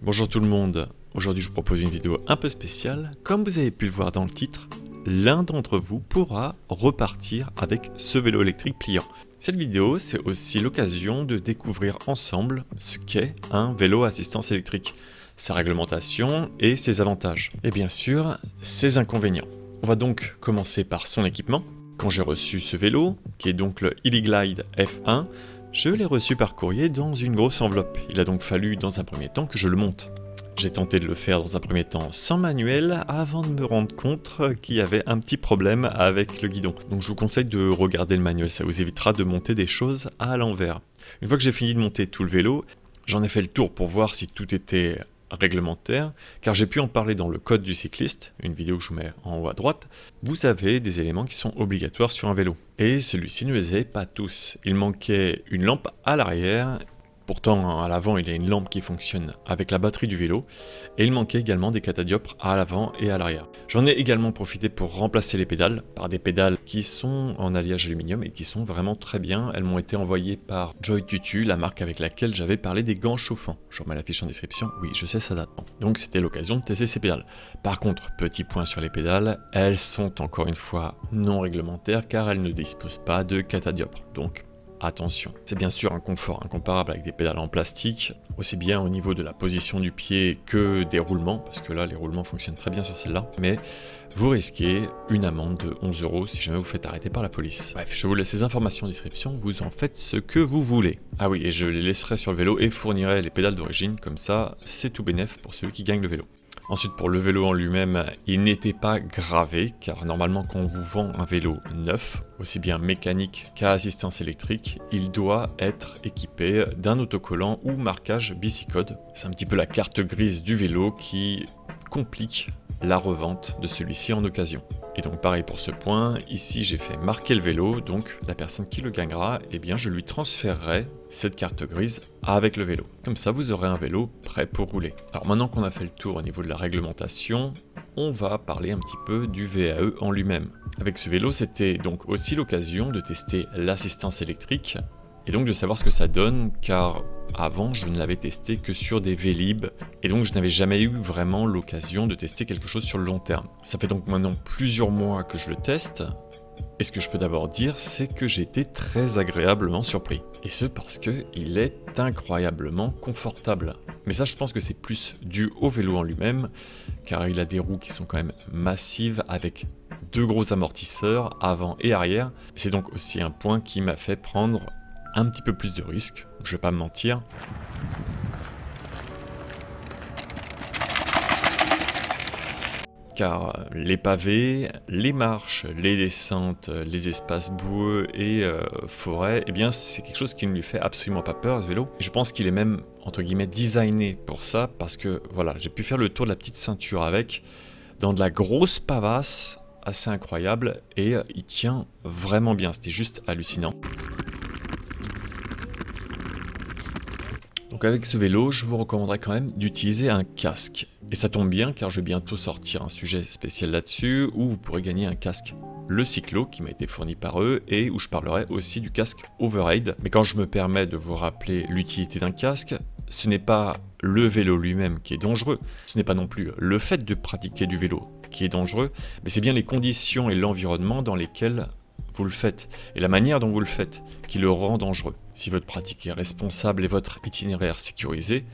Bonjour tout le monde, aujourd'hui je vous propose une vidéo un peu spéciale. Comme vous avez pu le voir dans le titre, l'un d'entre vous pourra repartir avec ce vélo électrique pliant. Cette vidéo, c'est aussi l'occasion de découvrir ensemble ce qu'est un vélo à assistance électrique, sa réglementation et ses avantages. Et bien sûr, ses inconvénients. On va donc commencer par son équipement. Quand j'ai reçu ce vélo, qui est donc le Illiglide F1, je l'ai reçu par courrier dans une grosse enveloppe. Il a donc fallu dans un premier temps que je le monte. J'ai tenté de le faire dans un premier temps sans manuel avant de me rendre compte qu'il y avait un petit problème avec le guidon. Donc je vous conseille de regarder le manuel, ça vous évitera de monter des choses à l'envers. Une fois que j'ai fini de monter tout le vélo, j'en ai fait le tour pour voir si tout était réglementaire, car j'ai pu en parler dans le code du cycliste, une vidéo que je vous mets en haut à droite. Vous avez des éléments qui sont obligatoires sur un vélo. Et celui-ci ne les avait pas tous. Il manquait une lampe à l'arrière. Pourtant, à l'avant, il y a une lampe qui fonctionne avec la batterie du vélo. Et il manquait également des catadioptres à l'avant et à l'arrière. J'en ai également profité pour remplacer les pédales par des pédales qui sont en alliage aluminium et qui sont vraiment très bien. Elles m'ont été envoyées par Joy Tutu, la marque avec laquelle j'avais parlé des gants chauffants. Je remets la fiche en description. Oui, je sais, ça date. Donc c'était l'occasion de tester ces pédales. Par contre, petit point sur les pédales, elles sont encore une fois non réglementaires car elles ne disposent pas de catadioptres. Donc, attention, c'est bien sûr un confort incomparable avec des pédales en plastique, aussi bien au niveau de la position du pied que des roulements, parce que là les roulements fonctionnent très bien sur celle-là, mais vous risquez une amende de 11 € si jamais vous faites arrêter par la police. Bref, je vous laisse ces informations en description, vous en faites ce que vous voulez. Ah oui, et je les laisserai sur le vélo et fournirai les pédales d'origine, comme ça c'est tout bénef pour celui qui gagne le vélo. Ensuite, pour le vélo en lui-même, il n'était pas gravé, car normalement quand on vous vend un vélo neuf, aussi bien mécanique qu'à assistance électrique, il doit être équipé d'un autocollant ou marquage Bicicode. C'est un petit peu la carte grise du vélo qui complique la revente de celui-ci en occasion. Et donc pareil pour ce point, ici j'ai fait marquer le vélo, donc la personne qui le gagnera, eh bien je lui transférerai cette carte grise avec le vélo. Comme ça vous aurez un vélo prêt pour rouler. Alors maintenant qu'on a fait le tour au niveau de la réglementation, on va parler un petit peu du VAE en lui-même. Avec ce vélo, c'était donc aussi l'occasion de tester l'assistance électrique, et donc de savoir ce que ça donne, car avant je ne l'avais testé que sur des Vélib, et donc je n'avais jamais eu vraiment l'occasion de tester quelque chose sur le long terme. Ça fait donc maintenant plusieurs mois que je le teste, et ce que je peux d'abord dire, c'est que j'ai été très agréablement surpris. Et ce parce qu'il est incroyablement confortable. Mais ça, je pense que c'est plus dû au vélo en lui-même, car il a des roues qui sont quand même massives, avec deux gros amortisseurs, avant et arrière. C'est donc aussi un point qui m'a fait prendre un petit peu plus de risques, je vais pas me mentir. Car les pavés, les marches, les descentes, les espaces boueux et forêts, eh bien c'est quelque chose qui ne lui fait absolument pas peur, ce vélo. Et je pense qu'il est même, entre guillemets, designé pour ça, parce que voilà, j'ai pu faire le tour de la petite ceinture avec, dans de la grosse pavasse assez incroyable, et il tient vraiment bien, c'était juste hallucinant. Donc avec ce vélo, je vous recommanderais quand même d'utiliser un casque. Et ça tombe bien car je vais bientôt sortir un sujet spécial là-dessus où vous pourrez gagner un casque. Le Cyclo qui m'a été fourni par eux et où je parlerai aussi du casque Override. Mais quand je me permets de vous rappeler l'utilité d'un casque, ce n'est pas le vélo lui-même qui est dangereux, ce n'est pas non plus le fait de pratiquer du vélo qui est dangereux, mais c'est bien les conditions et l'environnement dans lesquels vous le faites, et la manière dont vous le faites, qui le rend dangereux. Si votre pratique est responsable et votre itinéraire sécurisé,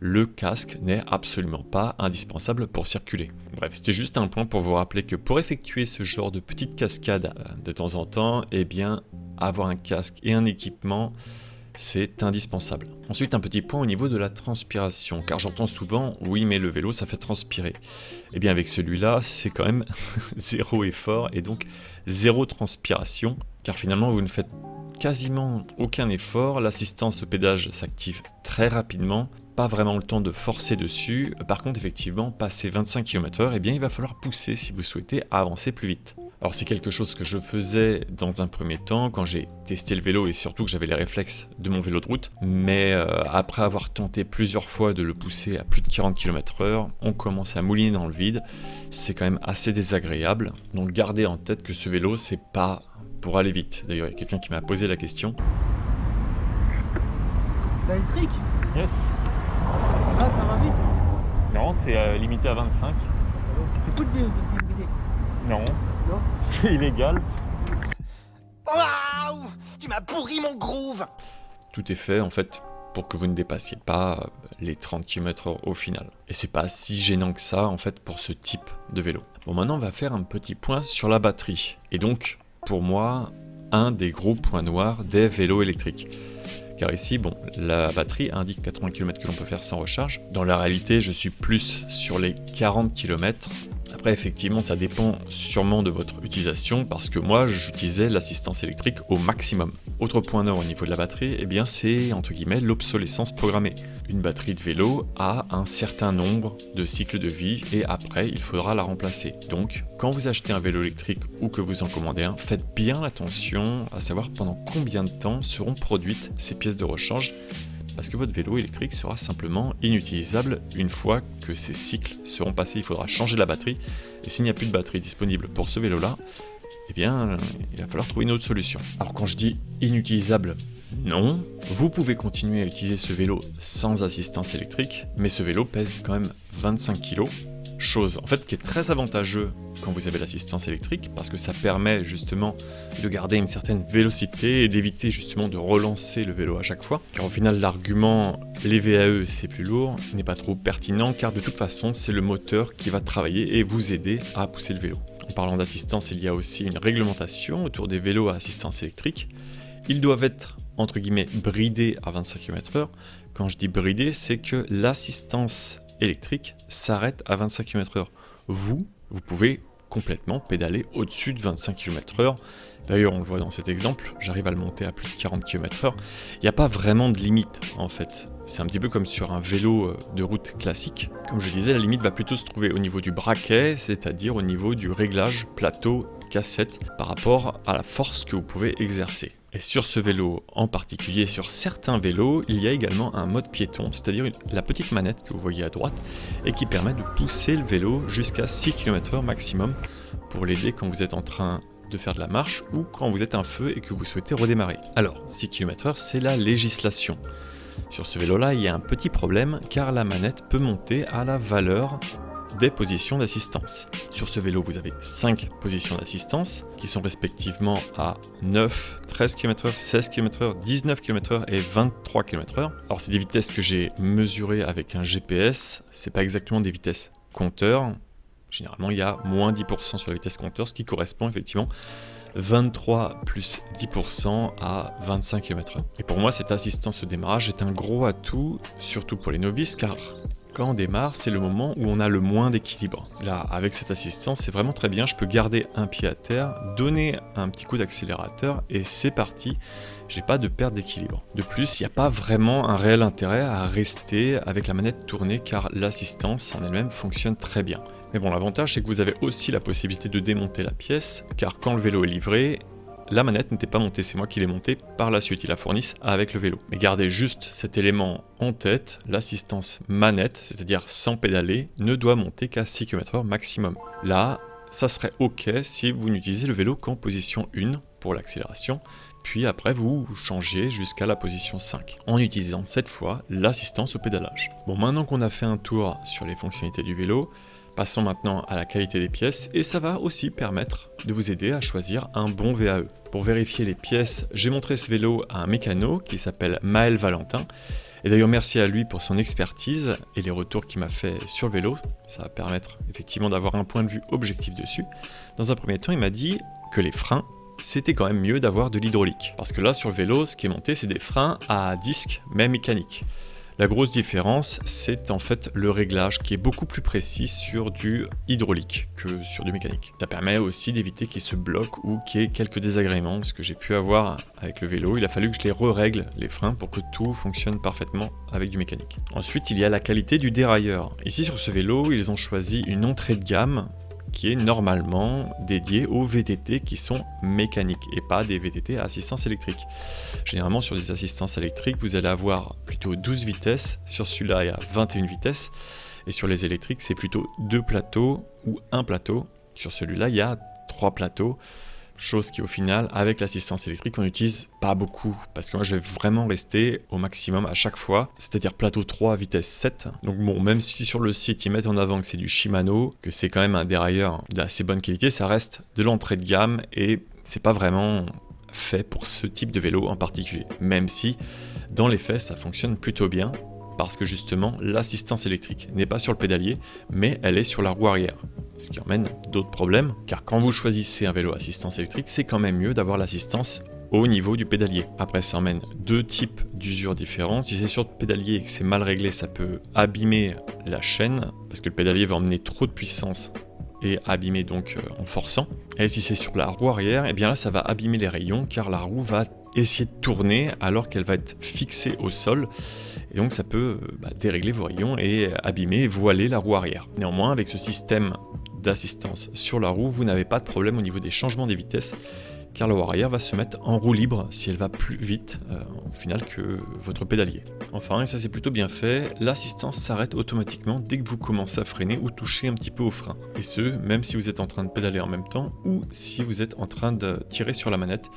le casque n'est absolument pas indispensable pour circuler. Bref, c'était juste un point pour vous rappeler que pour effectuer ce genre de petite cascade de temps en temps, eh bien, avoir un casque et un équipement, c'est indispensable. Ensuite, un petit point au niveau de la transpiration, car j'entends souvent, oui mais le vélo ça fait transpirer. Et bien avec celui-là, c'est quand même zéro effort et donc zéro transpiration, car finalement vous ne faites quasiment aucun effort, l'assistance au pédage s'active très rapidement, pas vraiment le temps de forcer dessus. Par contre effectivement, passer 25 km/h, eh bien il va falloir pousser si vous souhaitez avancer plus vite. Alors c'est quelque chose que je faisais dans un premier temps quand j'ai testé le vélo et surtout que j'avais les réflexes de mon vélo de route, mais après avoir tenté plusieurs fois de le pousser à plus de 40 km/h, on commence à mouliner dans le vide, c'est quand même assez désagréable, donc gardez en tête que ce vélo c'est pas pour aller vite. D'ailleurs il y a quelqu'un qui m'a posé la question. L'électrique? Yes. Là ça va vite. c'est limité à 25. C'est cool de brider. Non, Non. c'est illégal. Waouh! Tu m'as pourri mon groove! Tout est fait en fait pour que vous ne dépassiez pas les 30 km/h au final. Et c'est pas si gênant que ça en fait pour ce type de vélo. Bon, maintenant on va faire un petit point sur la batterie. Et donc pour moi, un des gros points noirs des vélos électriques. Car ici, bon, la batterie indique 80 km que l'on peut faire sans recharge. Dans la réalité, je suis plus sur les 40 km. Après, effectivement, ça dépend sûrement de votre utilisation parce que moi, j'utilisais l'assistance électrique au maximum. Autre point noir au niveau de la batterie, eh bien, c'est entre guillemets l'obsolescence programmée. Une batterie de vélo a un certain nombre de cycles de vie et après, il faudra la remplacer. Donc, quand vous achetez un vélo électrique ou que vous en commandez un, faites bien attention à savoir pendant combien de temps seront produites ces pièces de rechange parce que votre vélo électrique sera simplement inutilisable une fois que ces cycles seront passés. Il faudra changer la batterie et s'il n'y a plus de batterie disponible pour ce vélo-là, eh bien, il va falloir trouver une autre solution. Alors quand je dis inutilisable, non, vous pouvez continuer à utiliser ce vélo sans assistance électrique, mais ce vélo pèse quand même 25 kg, chose en fait qui est très avantageux quand vous avez l'assistance électrique parce que ça permet justement de garder une certaine vélocité et d'éviter justement de relancer le vélo à chaque fois. Car au final l'argument les VAE c'est plus lourd n'est pas trop pertinent car de toute façon c'est le moteur qui va travailler et vous aider à pousser le vélo. En parlant d'assistance, il y a aussi une réglementation autour des vélos à assistance électrique. Ils doivent être entre guillemets bridés à 25 km/h. Quand je dis bridés, c'est que l'assistance électrique s'arrête à 25 km/h. Vous pouvez complètement pédaler au-dessus de 25 km/h. D'ailleurs, on le voit dans cet exemple, j'arrive à le monter à plus de 40 km/h. Il n'y a pas vraiment de limite en fait. C'est un petit peu comme sur un vélo de route classique. Comme je disais, la limite va plutôt se trouver au niveau du braquet, c'est-à-dire au niveau du réglage plateau cassette par rapport à la force que vous pouvez exercer. Et sur ce vélo en particulier, sur certains vélos, il y a également un mode piéton, c'est-à-dire la petite manette que vous voyez à droite et qui permet de pousser le vélo jusqu'à 6 km/h maximum pour l'aider quand vous êtes en train de faire de la marche ou quand vous êtes un feu et que vous souhaitez redémarrer. Alors, 6 km/h, c'est la législation. Sur ce vélo-là, il y a un petit problème car la manette peut monter à la valeur des positions d'assistance. Sur ce vélo, vous avez 5 positions d'assistance qui sont respectivement à 9, 13 km/h, 16 km/h, 19 km/h et 23 km/h. Alors c'est des vitesses que j'ai mesurées avec un GPS, c'est pas exactement des vitesses compteurs. Généralement, il y a moins 10% sur la vitesse compteur, ce qui correspond effectivement 23 plus 10% à 25 km/h. Et pour moi, cette assistance au démarrage est un gros atout, surtout pour les novices, car quand on démarre, c'est le moment où on a le moins d'équilibre. Là, avec cette assistance, c'est vraiment très bien. Je peux garder un pied à terre, donner un petit coup d'accélérateur et c'est parti. J'ai pas de perte d'équilibre. De plus, il n'y a pas vraiment un réel intérêt à rester avec la manette tournée car l'assistance en elle-même fonctionne très bien. Mais bon, l'avantage c'est que vous avez aussi la possibilité de démonter la pièce car quand le vélo est livré, la manette n'était pas montée, c'est moi qui l'ai montée par la suite, ils la fournissent avec le vélo. Mais gardez juste cet élément en tête, l'assistance manette, c'est-à-dire sans pédaler, ne doit monter qu'à 6 km/h maximum. Là, ça serait ok si vous n'utilisez le vélo qu'en position 1 pour l'accélération, puis après vous changez jusqu'à la position 5, en utilisant cette fois l'assistance au pédalage. Bon, maintenant qu'on a fait un tour sur les fonctionnalités du vélo, passons maintenant à la qualité des pièces et ça va aussi permettre de vous aider à choisir un bon VAE. Pour vérifier les pièces, j'ai montré ce vélo à un mécano qui s'appelle Maël Valentin. Et d'ailleurs merci à lui pour son expertise et les retours qu'il m'a fait sur le vélo. Ça va permettre effectivement d'avoir un point de vue objectif dessus. Dans un premier temps, il m'a dit que les freins, c'était quand même mieux d'avoir de l'hydraulique. Parce que là sur le vélo, ce qui est monté, c'est des freins à disque, mais mécaniques. La grosse différence, c'est en fait le réglage qui est beaucoup plus précis sur du hydraulique que sur du mécanique. Ça permet aussi d'éviter qu'il se bloque ou qu'il y ait quelques désagréments, ce que j'ai pu avoir avec le vélo. Il a fallu que je les re-règle, les freins, pour que tout fonctionne parfaitement avec du mécanique. Ensuite, il y a la qualité du dérailleur. Ici, sur ce vélo, ils ont choisi une entrée de gamme qui est normalement dédié aux VTT qui sont mécaniques et pas des VTT à assistance électrique. Généralement sur des assistances électriques, vous allez avoir plutôt 12 vitesses, sur celui-là il y a 21 vitesses, et sur les électriques c'est plutôt 2 plateaux ou un plateau. Sur celui-là il y a 3 plateaux, Chose qui au final, avec l'assistance électrique, on n'utilise pas beaucoup. Parce que moi je vais vraiment rester au maximum à chaque fois, c'est-à-dire plateau 3 vitesse 7. Donc bon, même si sur le site ils mettent en avant que c'est du Shimano, que c'est quand même un dérailleur d'assez bonne qualité, ça reste de l'entrée de gamme et c'est pas vraiment fait pour ce type de vélo en particulier. Même si dans les faits ça fonctionne plutôt bien. Parce que justement, l'assistance électrique n'est pas sur le pédalier, mais elle est sur la roue arrière. Ce qui emmène d'autres problèmes, car quand vous choisissez un vélo assistance électrique, c'est quand même mieux d'avoir l'assistance au niveau du pédalier. Après, ça emmène deux types d'usure différents. Si c'est sur le pédalier et que c'est mal réglé, ça peut abîmer la chaîne, parce que le pédalier va emmener trop de puissance et abîmer donc en forçant. Et si c'est sur la roue arrière, et bien là ça va abîmer les rayons, car la roue va essayer de tourner alors qu'elle va être fixée au sol. Et donc ça peut dérégler vos rayons et abîmer et voiler la roue arrière. Néanmoins, avec ce système d'assistance sur la roue, vous n'avez pas de problème au niveau des changements des vitesses, car la roue arrière va se mettre en roue libre si elle va plus vite au final que votre pédalier. Enfin, et ça c'est plutôt bien fait, l'assistance s'arrête automatiquement dès que vous commencez à freiner ou toucher un petit peu au frein. Et ce, même si vous êtes en train de pédaler en même temps ou si vous êtes en train de tirer sur la manette,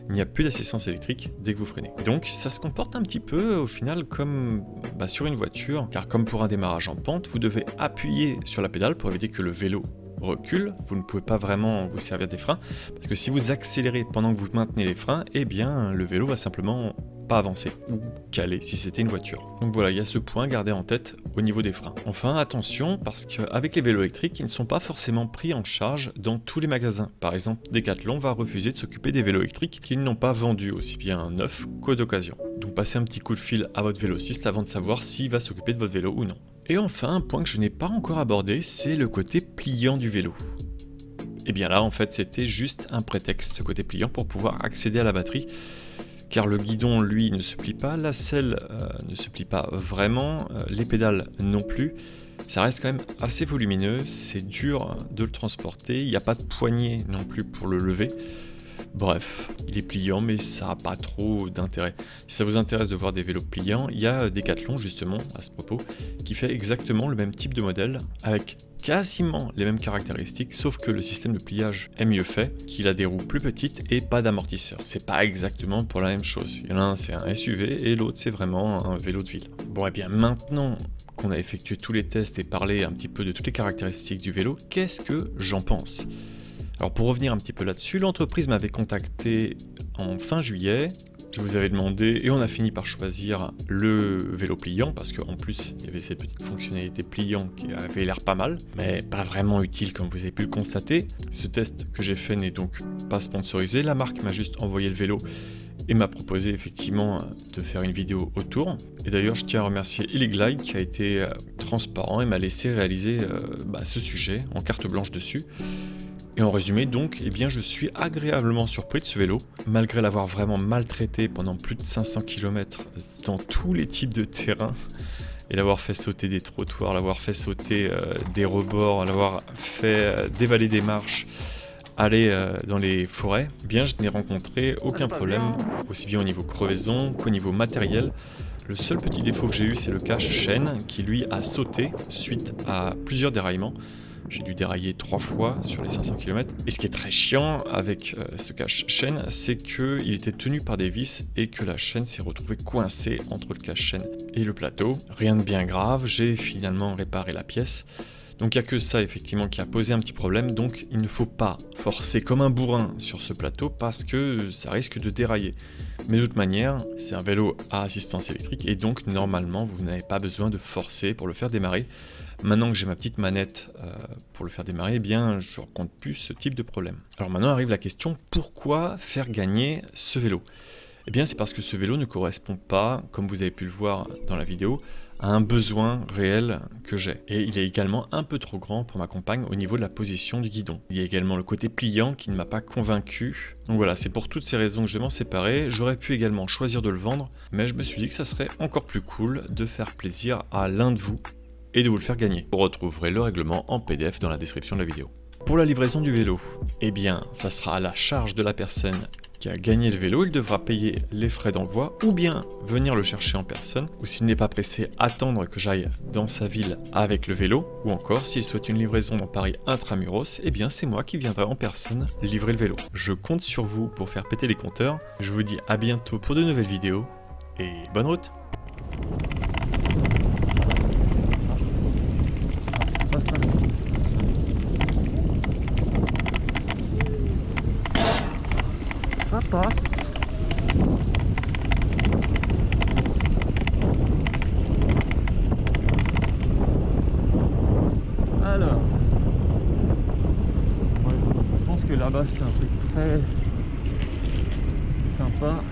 il n'y a plus d'assistance électrique dès que vous freinez. Et donc ça se comporte un petit peu au final comme sur une voiture, car comme pour un démarrage en pente, vous devez appuyer sur la pédale pour éviter que le vélo recule, vous ne pouvez pas vraiment vous servir des freins, parce que si vous accélérez pendant que vous maintenez les freins, eh bien le vélo va simplement pas avancer ou caler si c'était une voiture. Donc voilà, il y a ce point à garder en tête au niveau des freins. Enfin attention, parce qu'avec les vélos électriques, ils ne sont pas forcément pris en charge dans tous les magasins. Par exemple, Decathlon va refuser de s'occuper des vélos électriques qu'ils n'ont pas vendus aussi bien neufs qu'aux d'occasion. Donc passez un petit coup de fil à votre vélociste avant de savoir s'il va s'occuper de votre vélo ou non. Et enfin, un point que je n'ai pas encore abordé, c'est le côté pliant du vélo. Et bien là, en fait, c'était juste un prétexte, ce côté pliant, pour pouvoir accéder à la batterie. Car le guidon, lui, ne se plie pas, la selle ne se plie pas vraiment, les pédales non plus. Ça reste quand même assez volumineux, c'est dur de le transporter, il n'y a pas de poignée non plus pour le lever. Bref, il est pliant, mais ça n'a pas trop d'intérêt. Si ça vous intéresse de voir des vélos pliants, il y a Decathlon justement, à ce propos, qui fait exactement le même type de modèle, avec quasiment les mêmes caractéristiques, sauf que le système de pliage est mieux fait, qu'il a des roues plus petites et pas d'amortisseur. C'est pas exactement pour la même chose. Il y en a un, c'est un SUV, et l'autre, c'est vraiment un vélo de ville. Bon, et bien maintenant qu'on a effectué tous les tests et parlé un petit peu de toutes les caractéristiques du vélo, qu'est-ce que j'en pense ? Alors pour revenir un petit peu là-dessus, l'entreprise m'avait contacté en fin juillet, je vous avais demandé et on a fini par choisir le vélo pliant parce qu'en plus il y avait cette petite fonctionnalité pliant qui avait l'air pas mal, mais pas vraiment utile comme vous avez pu le constater. Ce test que j'ai fait n'est donc pas sponsorisé, la marque m'a juste envoyé le vélo et m'a proposé effectivement de faire une vidéo autour. Et d'ailleurs je tiens à remercier Illiglide qui a été transparent et m'a laissé réaliser ce sujet en carte blanche dessus. Et en résumé donc, eh bien je suis agréablement surpris de ce vélo, malgré l'avoir vraiment maltraité pendant plus de 500 km dans tous les types de terrains, et l'avoir fait sauter des trottoirs, l'avoir fait sauter des rebords, l'avoir fait dévaler des marches, aller dans les forêts, eh bien je n'ai rencontré aucun problème, aussi bien au niveau crevaison qu'au niveau matériel. Le seul petit défaut que j'ai eu, c'est le cache-chaîne qui lui a sauté suite à plusieurs déraillements. J'ai dû dérailler 3 fois sur les 500 km. Et ce qui est très chiant avec ce cache-chaîne, c'est qu'il était tenu par des vis et que la chaîne s'est retrouvée coincée entre le cache-chaîne et le plateau. Rien de bien grave, j'ai finalement réparé la pièce. Donc il n'y a que ça effectivement qui a posé un petit problème, donc il ne faut pas forcer comme un bourrin sur ce plateau parce que ça risque de dérailler. Mais de toute manière, c'est un vélo à assistance électrique et donc normalement vous n'avez pas besoin de forcer pour le faire démarrer. Maintenant que j'ai ma petite manette pour le faire démarrer, eh bien je ne rencontre plus ce type de problème. Alors maintenant arrive la question, pourquoi faire gagner ce vélo ? Eh bien c'est parce que ce vélo ne correspond pas, comme vous avez pu le voir dans la vidéo, à un besoin réel que j'ai. Et il est également un peu trop grand pour ma compagne au niveau de la position du guidon. Il y a également le côté pliant qui ne m'a pas convaincu. Donc voilà, c'est pour toutes ces raisons que je vais m'en séparer. J'aurais pu également choisir de le vendre, mais je me suis dit que ça serait encore plus cool de faire plaisir à l'un de vous et de vous le faire gagner. Vous retrouverez le règlement en PDF dans la description de la vidéo. Pour la livraison du vélo, eh bien, ça sera à la charge de la personne qui a gagné le vélo, il devra payer les frais d'envoi ou bien venir le chercher en personne, ou s'il n'est pas pressé, attendre que j'aille dans sa ville avec le vélo, ou encore s'il souhaite une livraison dans Paris intramuros, eh bien c'est moi qui viendrai en personne livrer le vélo. Je compte sur vous pour faire péter les compteurs. Je vous dis à bientôt pour de nouvelles vidéos et bonne route. Ça passe. Alors, ouais, je pense que là-bas c'est un truc très sympa.